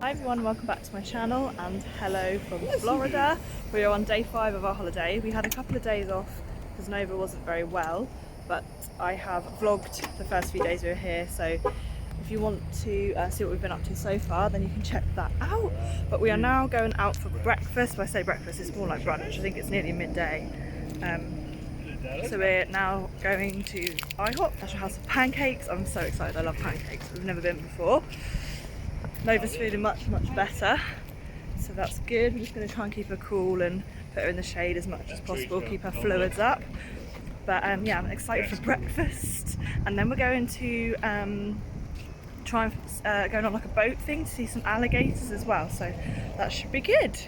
Hi everyone, welcome back to my channel and hello from Florida. We are on day 5 of our holiday. We had a couple of days off because Nova wasn't very well, but I have vlogged the first few days we were here, so if you want to see what we've been up to so far, then you can check that out. But we are now going out for breakfast. When I say breakfast, it's more like brunch. I think it's nearly midday. So we're now going to IHOP, National House of Pancakes. I'm so excited, I love pancakes. We've never been before. Nova's feeling much better, so that's good. I'm just going to try and keep her cool and put her in the shade as much as possible, keep her fluids up. But yeah, I'm excited for breakfast, and then we're going to try and going on like a boat thing to see some alligators as well, so that should be good.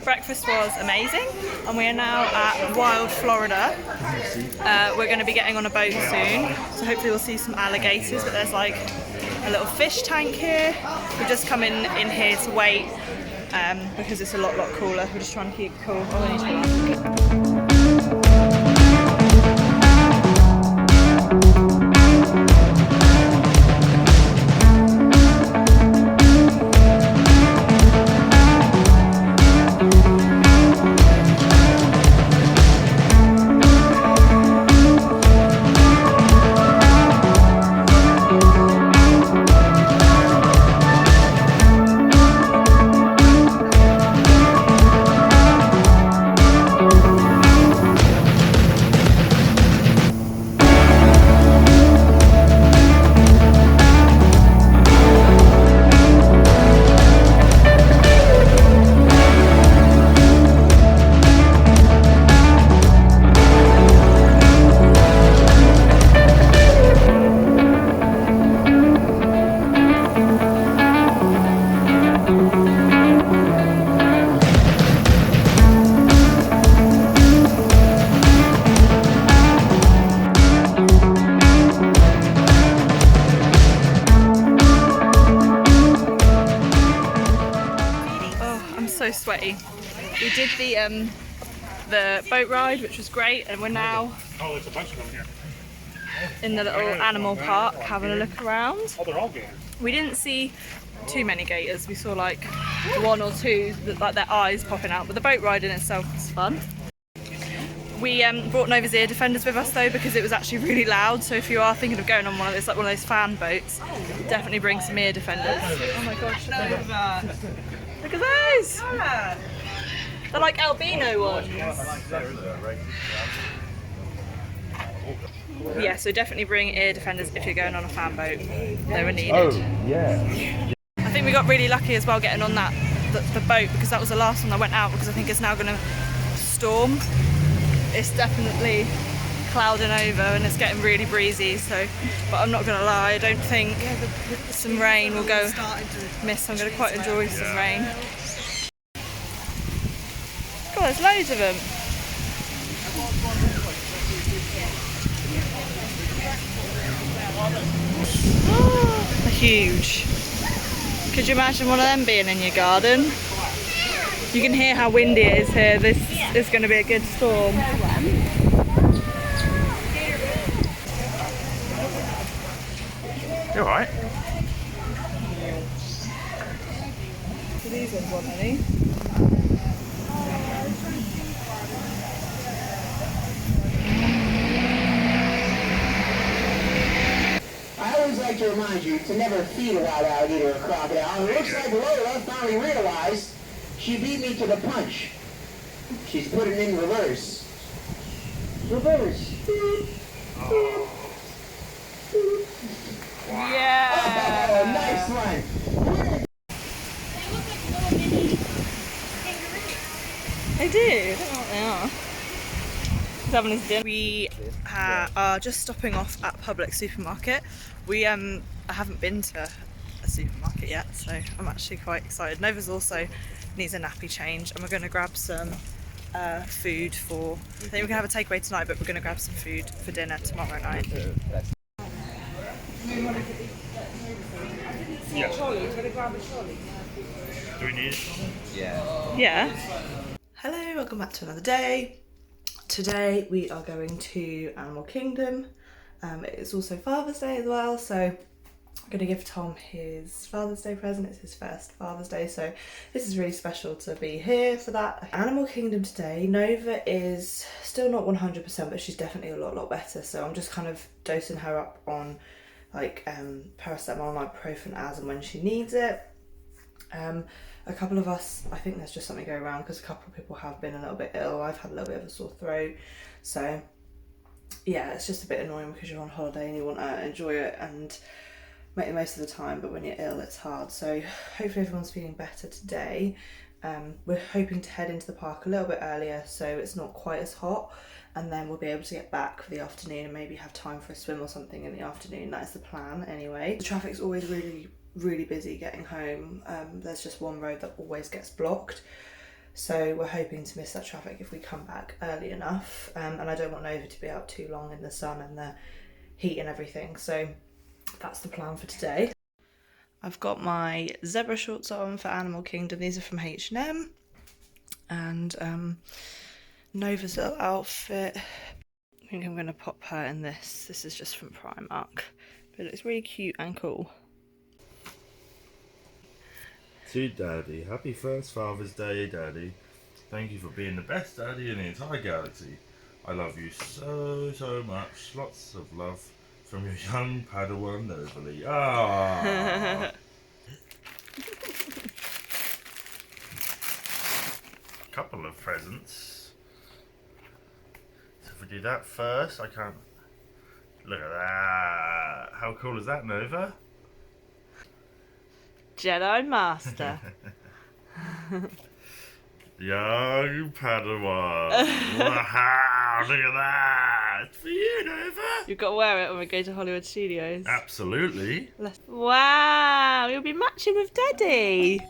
Breakfast was amazing, and we are now at Wild Florida. We're going to be getting on a boat soon, so hopefully we'll see some alligators, but there's like a little fish tank here. We've just come in here to wait because it's a lot cooler. We're just trying to keep it cool. Oh, we need to so sweaty. We did the boat ride, which was great, and we're now in the little animal park having a look around. We didn't see too many gators. We saw like 1 or 2 that like their eyes popping out, but the boat ride in itself was fun. We brought Nova's ear defenders with us though, because it was actually really loud, so if you are thinking of going on one of those fan boats, definitely bring some ear defenders. Oh my gosh, look at those! They're like albino ones. Yeah, so definitely bring ear defenders if you're going on a fan boat. They were needed. Oh, yeah. I think we got really lucky as well getting on the boat, because that was the last one that went out, because I think it's now going to storm. It's definitely clouding over and it's getting really breezy, so, but I'm not going to lie, I don't think some rain will go miss. I'm going to quite enjoy some rain. God, there's loads of them. Oh, they're huge. Could you imagine one of them being in your garden? You can hear how windy it is here. This is going to be a good storm. You alright? Do these ones want any? I always like to remind you to never feed a wild alligator or a crocodile. It looks like Lola finally realized she beat me to the punch. She's putting in reverse. Reverse. Oh. Yeah. Oh, nice one. They do. I don't know what they are. He's having his dinner. We are just stopping off at Public Supermarket. I haven't been to a supermarket yet, so I'm actually quite excited. Nova's also needs a nappy change, and we're going to grab some food for. I think we're going to have a takeaway tonight, but we're going to grab some food for dinner tomorrow night. Yeah. Trolley. We're going to grab a trolley. Do we need it? Yeah. Yeah. Hello, welcome back to another day. Today we are going to Animal Kingdom. It's also Father's Day as well, so I'm going to give Tom his Father's Day present. It's his first Father's Day, so this is really special to be here for that. Animal Kingdom today. Nova is still not 100%, but she's definitely a lot better, so I'm just kind of dosing her up on like paracetamol, ibuprofen as and when she needs it. A couple of us, I think there's just something going around because a couple of people have been a little bit ill. I've had a little bit of a sore throat, so yeah, it's just a bit annoying because you're on holiday and you want to enjoy it and make the most of the time, but when you're ill it's hard. So hopefully everyone's feeling better today. We're hoping to head into the park a little bit earlier so it's not quite as hot, and then we'll be able to get back for the afternoon and maybe have time for a swim or something in the afternoon. That is the plan anyway. The traffic's always really busy getting home. There's just one road that always gets blocked, so we're hoping to miss that traffic if we come back early enough, and I don't want Nova to be out too long in the sun and the heat and everything, so that's the plan for today. I've got my zebra shorts on for Animal Kingdom. These are from H&M, and Nova's little outfit, I think I'm going to pop her in this. This is just from Primark, but it looks really cute and cool. To Daddy, happy first Father's Day, Daddy. Thank you for being the best daddy in the entire galaxy. I love you so much. Lots of love from your young Padawan Nobly. Ah. Couple of presents. So if we do that first, I can't. Look at that. How cool is that, Nova? Jedi Master. Young Padawan. Wow, look at that. It's for you, Nova. You've got to wear it when we go to Hollywood Studios. Absolutely. Wow, you'll be matching with Daddy.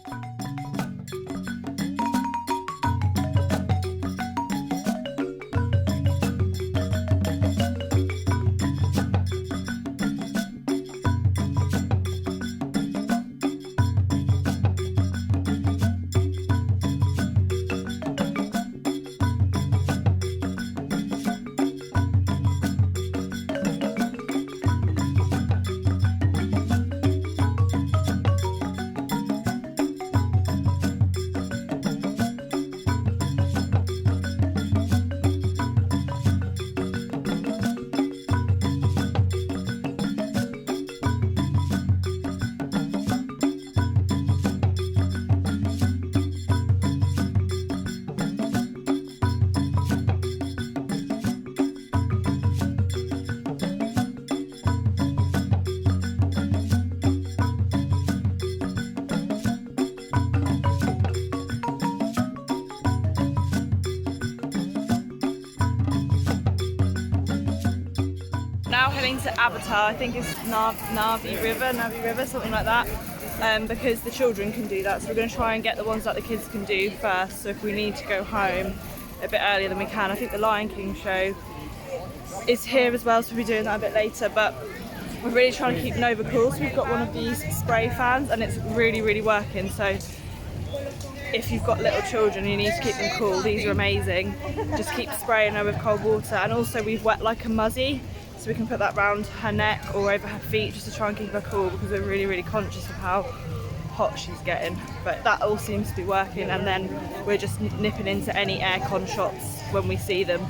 Now heading to Avatar, I think it's Navi River, something like that, because the children can do that. So we're going to try and get the ones that the kids can do first. So if we need to go home a bit earlier than we can, I think the Lion King show is here as well, so we'll be doing that a bit later. But we're really trying to keep Nova cool. So we've got one of these spray fans, and it's really working. So if you've got little children, you need to keep them cool. These are amazing. Just keep spraying her with cold water, and also we've wet like a muzzy. So we can put that round her neck or over her feet just to try and keep her cool, because we're really conscious of how hot she's getting. But that all seems to be working, and then we're just nipping into any aircon shops when we see them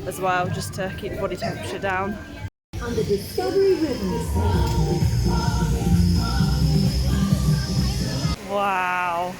as well, just to keep the body temperature down. On the Discovery Ribbons. Wow.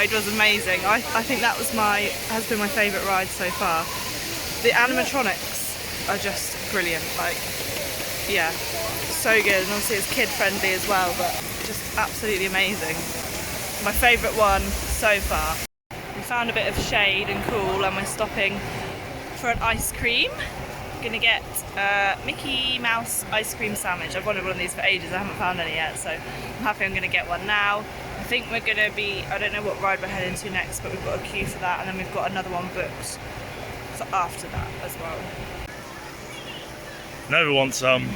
ride was amazing. I think that has been my favourite ride so far. The animatronics are just brilliant. Like, yeah, so good. And obviously it's kid friendly as well, but just absolutely amazing. My favourite one so far. We found a bit of shade and cool, and we're stopping for an ice cream. I'm gonna get Mickey Mouse ice cream sandwich. I've wanted one of these for ages, I haven't found any yet, so I'm happy I'm gonna get one now. I think we're gonna be, I don't know what ride we're heading to next, but we've got a queue for that, and then we've got another one booked for after that as well. Nova wants some.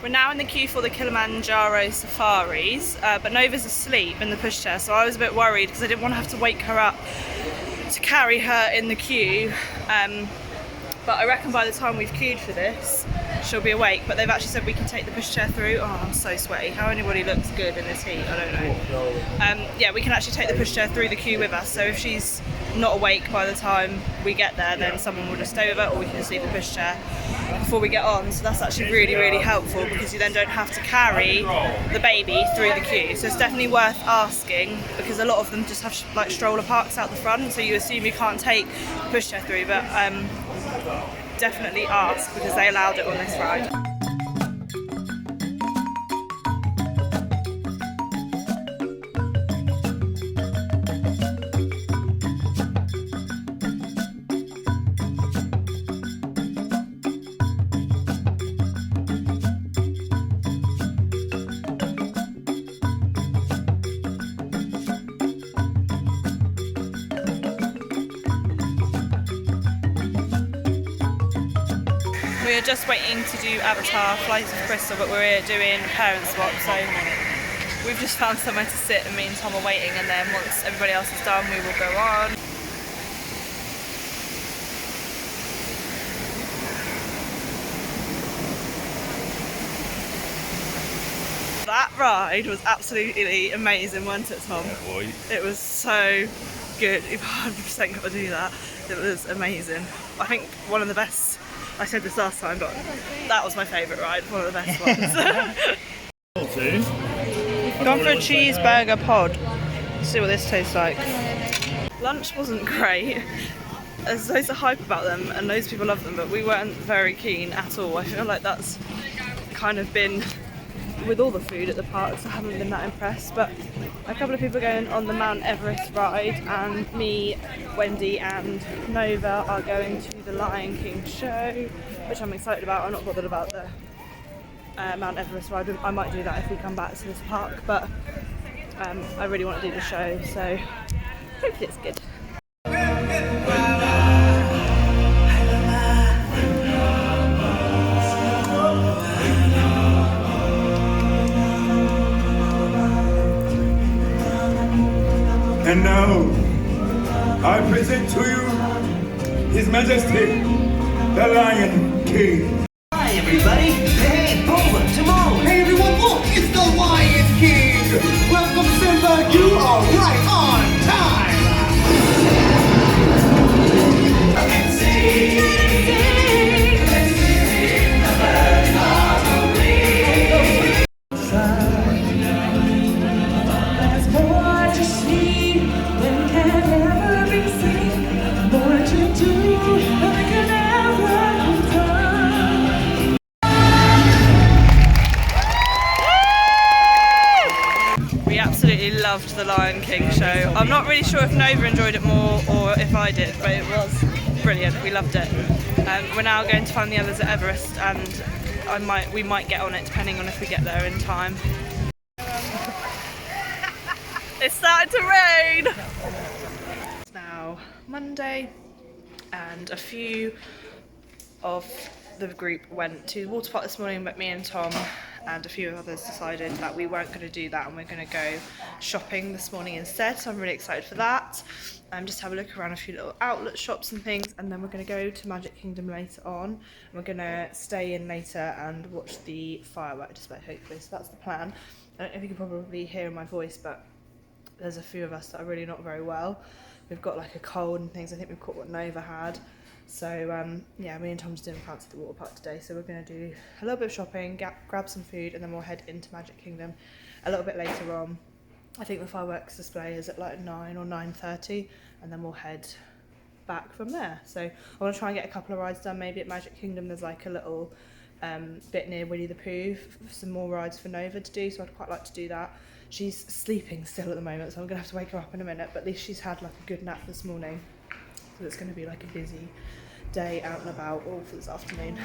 We're now in the queue for the Kilimanjaro safaris, but Nova's asleep in the pushchair, so I was a bit worried because I didn't want to have to wake her up to carry her in the queue. But I reckon by the time we've queued for this, she'll be awake. But they've actually said we can take the pushchair through. Oh, I'm so sweaty. How anybody looks good in this heat, I don't know. Yeah, we can actually take the pushchair through the queue with us. So if she's not awake by the time we get there, then someone will just stay with her, or we can just leave the pushchair before we get on. So that's actually really, really helpful, because you then don't have to carry the baby through the queue. So it's definitely worth asking, because a lot of them just have like stroller parks out the front, so you assume you can't take the pushchair through, but definitely ask, because they allowed it on this ride. We're just waiting to do Avatar Flight of Crystal, but we're doing parent swap, so we've just found somewhere to sit, and me and Tom are waiting, and then once everybody else is done we will go on. That ride was absolutely amazing, wasn't it, Tom? Yeah, boy. It was so good. You've 100% got to do that. It was amazing. I think one of the best. I said this last time, but that was my favourite ride, one of the best ones. Gone for a cheeseburger pod. See what this tastes like. Lunch wasn't great. There's loads of hype about them and loads of people love them, but we weren't very keen at all. I feel like that's kind of been with all the food at the parks. I haven't been that impressed, but a couple of people going on the Mount Everest ride, and me, Wendy and Nova are going to the Lion King show, which I'm excited about. I'm not bothered about the Mount Everest ride. I might do that if we come back to this park, but I really want to do the show, so hopefully it's good. And now, I present to you His Majesty, the Lion King. Hi everybody! Hey, Poland, Timon! Hey everyone, look! It's the Lion King! Welcome Simba, you are right on time! Let's sing the bird harmony. There's more to see than can ever be seen. More to do than can ever be done. We absolutely loved the Lion King show. I'm not really sure if Nova enjoyed it more or if I did, but it was brilliant. We loved it. We're now going to find the others at Everest, and we might get on it depending on if we get there in time. It's starting to rain! It's now Monday, and a few of the group went to the water park this morning, but me and Tom and a few others decided that we weren't going to do that, and we're going to go shopping this morning instead, so I'm really excited for that. Just have a look around a few little outlet shops and things, and then we're going to go to Magic Kingdom later on, and we're going to stay in later and watch the firework display hopefully, so that's the plan. I don't know if you can probably hear in my voice, but there's a few of us that are really not very well. We've got like a cold and things. I think we've caught what Nova had. So yeah, me and Tom's didn't fancy the water park today, so we're going to do a little bit of shopping, grab some food, and then we'll head into Magic Kingdom a little bit later on. I think the fireworks display is at like 9 or 9:30, and then we'll head back from there. So I want to try and get a couple of rides done. Maybe at Magic Kingdom there's like a little bit near Winnie the Pooh, some more rides for Nova to do, so I'd quite like to do that. She's sleeping still at the moment, so I'm going to have to wake her up in a minute, but at least she's had like a good nap this morning. So it's going to be like a busy day out and about all for this afternoon.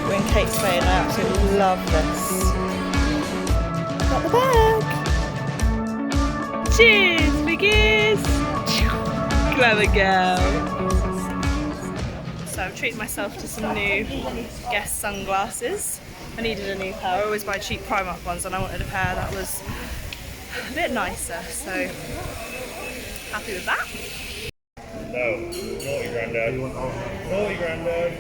We're in Kate Spade and I absolutely love this. Got the bag! Cheers, biggies! Clever girl. So I've treated myself to some new Guess sunglasses. I needed a new pair. I always buy cheap Primark ones and I wanted a pair that was a bit nicer, so happy with that. No, naughty granddad. Naughty granddad.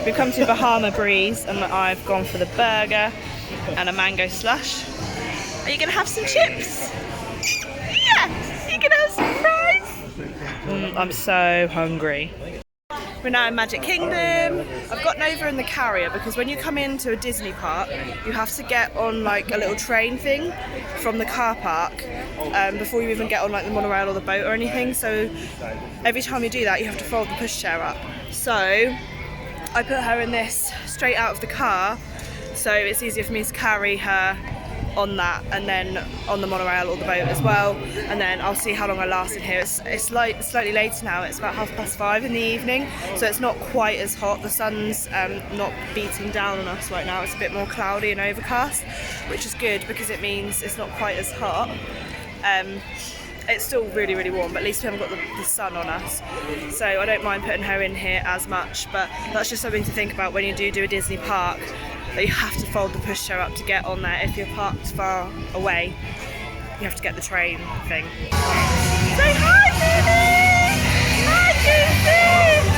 We've come to Bahama Breeze and I've gone for the burger and a mango slush. Are you going to have some chips? Yes! You going to have some fries? I'm so hungry. We're now in Magic Kingdom. I've got Nova in the carrier because when you come into a Disney park, you have to get on like a little train thing from the car park before you even get on like the monorail or the boat or anything. So every time you do that, you have to fold the pushchair up. So I put her in this straight out of the car, so it's easier for me to carry her on that and then on the monorail or the boat as well, and then I'll see how long I last in here. It's like slightly later now, it's about 5:30 in the evening, so it's not quite as hot. The sun's not beating down on us right now. It's a bit more cloudy and overcast, which is good because it means it's not quite as hot. It's still really, really warm, but at least we haven't got the sun on us. So I don't mind putting her in here as much, but that's just something to think about when you do a Disney park, that you have to fold the pushchair up to get on there. If you're parked far away, you have to get the train thing. Say hi, Minnie! Hi, Goofy!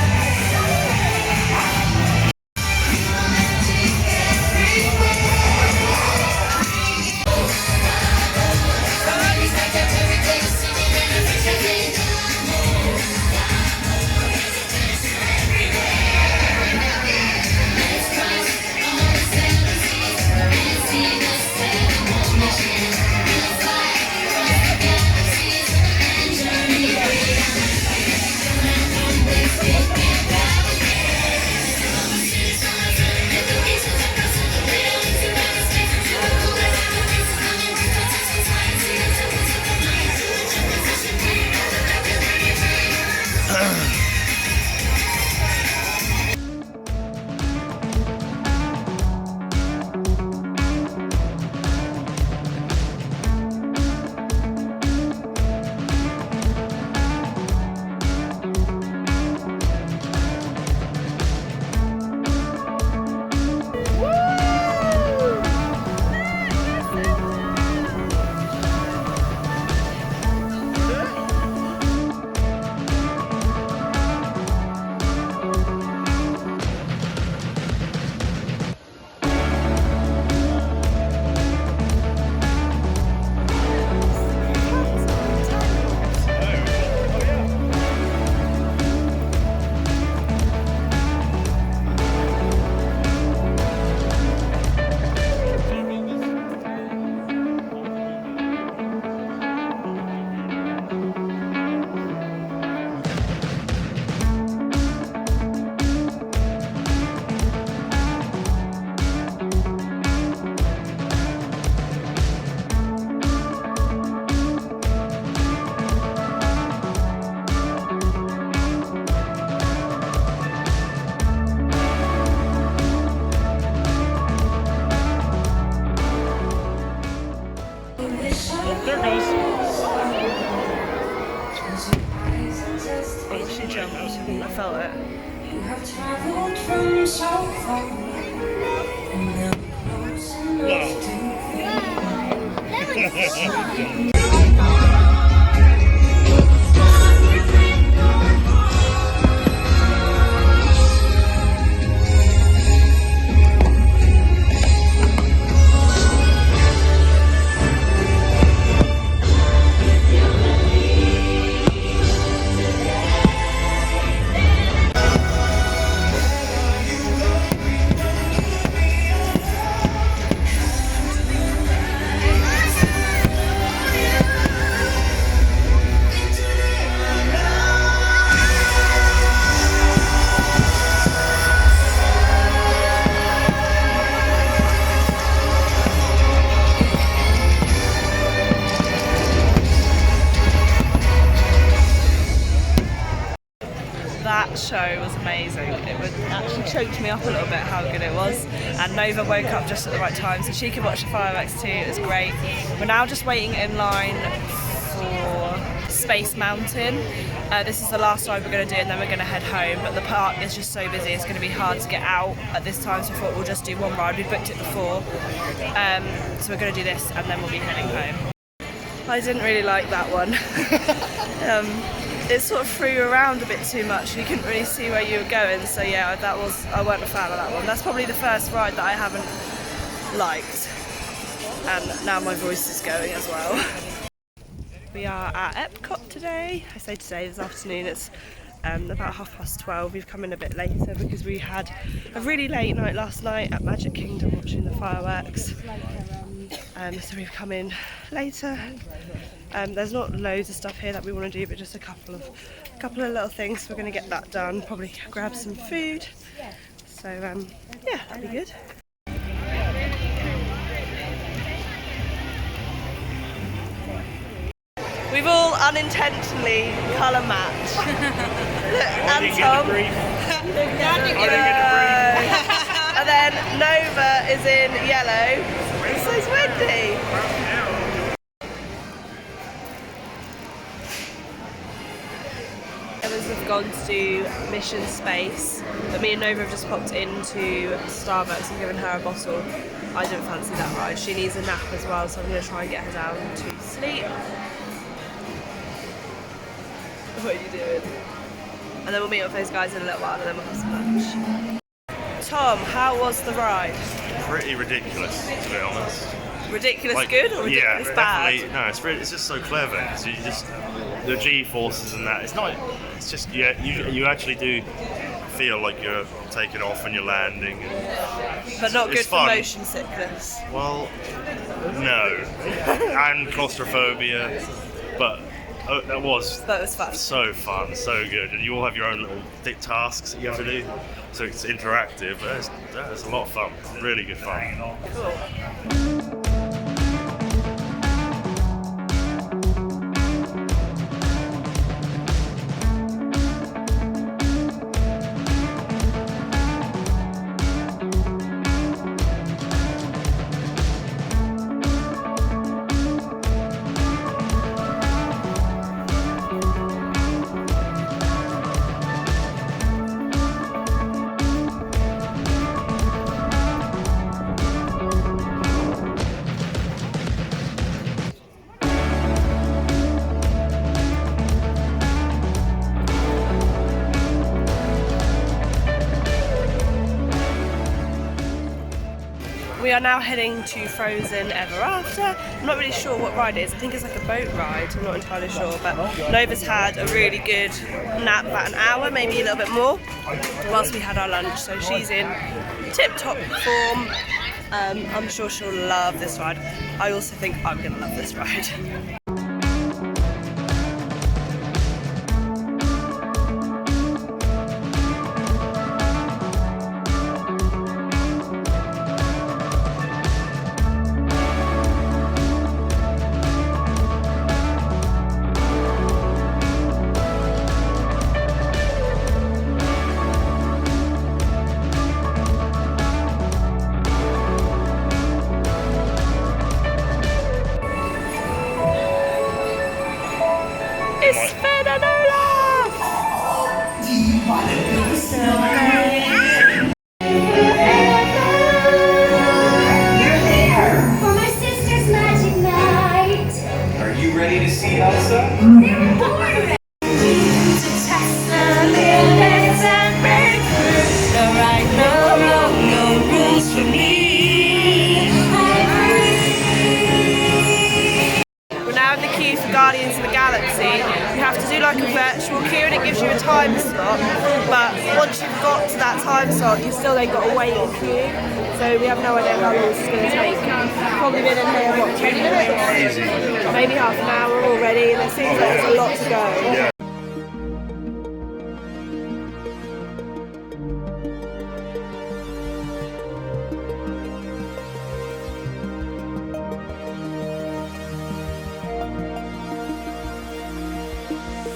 Oh, she jumped. I felt it. You have traveled from so far, and now close enough to feel. That show was amazing. It was actually choked me up a little bit how good it was. And Nova woke up just at the right time so she could watch the fireworks too. It was great. We're now just waiting in line for Space Mountain. This is the last ride we're going to do and then we're going to head home. But the park is just so busy, it's going to be hard to get out at this time. So I thought we'll just do one ride. We booked it before. So we're going to do this and then we'll be heading home. I didn't really like that one. It sort of threw you around a bit too much. You couldn't really see where you were going. So yeah, I weren't a fan of that one. That's probably the first ride that I haven't liked. And now my voice is going as well. We are at Epcot today. I say today, this afternoon. It's about 12:30. We've come in a bit later because we had a really late night last night at Magic Kingdom watching the fireworks. So we've come in later. There's not loads of stuff here that we want to do, but just a couple of little things. So we're going to get that done. Probably grab some food. So yeah, that'll be good. We've all unintentionally colour matched. And Tom. And then Nova is in yellow. So is Wendy. We've gone to do Mission Space, but me and Nova have just popped into Starbucks and given her a bottle. I didn't fancy that ride. She needs a nap as well, so I'm going to try and get her down to sleep. What are you doing? And then we'll meet up with those guys in a little while and then we'll have some lunch. Tom, how was the ride? Pretty ridiculous, to be honest. Ridiculous good or ridiculous bad? Definitely. No, it's just so clever. So you just the G-forces and that. It's just you actually do feel like you're taking off and you're landing. But not good for fun. motion sickness. Well, no, and claustrophobia, but that was fun. So fun, so good, and you all have your own little tasks that you have to do. So it's interactive. But it's a lot of fun. Really good fun. Cool. We are now heading to Frozen Ever After. I'm not really sure what ride it is. I think it's like a boat ride. I'm not entirely sure. But Nova's had a really good nap, about an hour, maybe a little bit more, whilst we had our lunch. So she's in tip-top form. I'm sure she'll love this ride. I also think I'm going to love this ride. We're now in the queue for Guardians of the Galaxy. You have to do like a virtual queue and it gives you a time slot, but once you've got to that time slot, you've still then got to wait in queue. So we have no idea how long this is going to take. Probably been in here, what, 20 minutes? Maybe half an hour already, and it seems like there's a lot to go.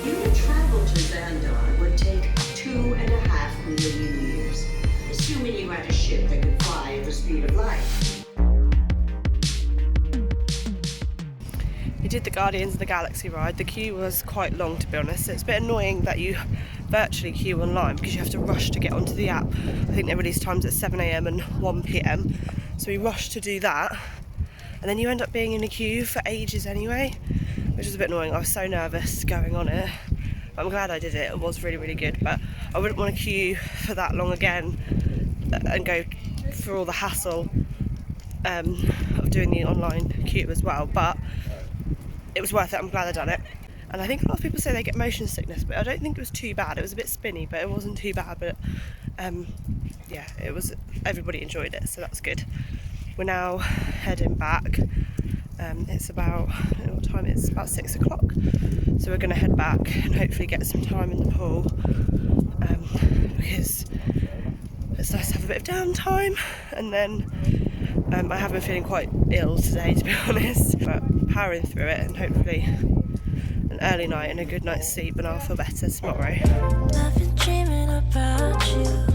Human travel to Xandar would take 2.5 million years, assuming you had a ship that could fly at the speed of light. We did the Guardians of the Galaxy ride. The queue was quite long, to be honest. It's a bit annoying that you virtually queue online because you have to rush to get onto the app. I think they release times at 7 AM and 1 PM. So we rushed to do that, and then you end up being in a queue for ages anyway, which is a bit annoying. I was so nervous going on it, but I'm glad I did it. It was really, really good, but I wouldn't want to queue for that long again and go through all the hassle of doing the online queue as well. But it was worth it. I'm glad I done it. And I think a lot of people say they get motion sickness, but I don't think it was too bad. It was a bit spinny, but it wasn't too bad. But yeah, it was. Everybody enjoyed it, so that's good. We're now heading back. It's about, I don't know what time it is, about 6 o'clock. So we're going to head back and hopefully get some time in the pool, because it's nice to have a bit of downtime. And then I have been feeling quite ill today, to be honest, but powering through it, and hopefully an early night and a good night's sleep, and I'll feel better tomorrow. I've been dreaming about you.